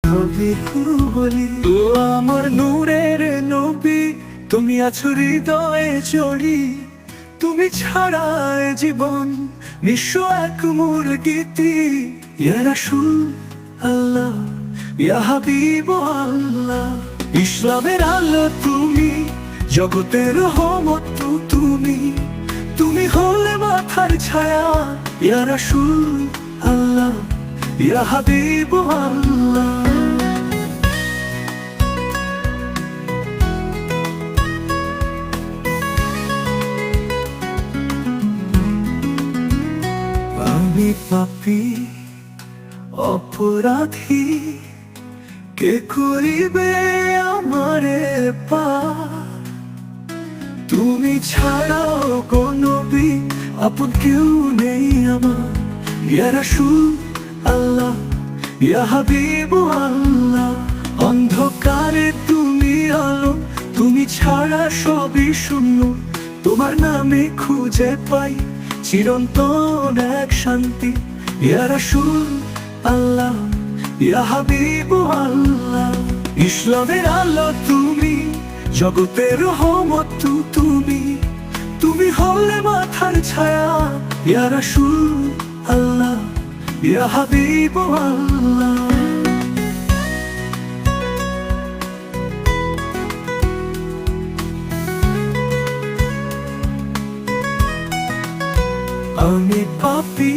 নবী বলি তো আমার নূরের নবী, তুমি আছো হৃদয়ে চড়ি, তুমি ছাড়া এ জীবন নিঃস্ব এক মুরগিতি। ইয়া রাসূল আল্লাহ, ইয়া হাবিব আল্লাহ, ইসলামের আলো তুমি, জগতের রহমত তুমি, তুমি হলে মাথার ছায়া। ইয়া রাসূল আল্লাহ, ইয়া হাবিব আল্লাহ। আমি পাপী অপরাধী, কে করিবে আমারে পার? তুমি ছাড়াও গো নবী, আপন কেউ নেই আমার। ইয়া রাসূল আল্লাহ, ইয়া হাবিব আল্লাহ, অন্ধকারে তুমি আলো, তুমি ছাড়া সবই শূন্য, তোমার নামে খুঁজে পাই চিরন্তন এক শান্তি। ইয়া রাসূল আল্লাহ, ইয়া হাবিব আল্লাহ, ইসলামের আলো তুমি, জগতের রহমত তুমি, তুমি হলে মাথার ছায়া। ইয়া রাসূল আল্লাহ, ইয়া হাবিব আল্লাহ। আমি পাপী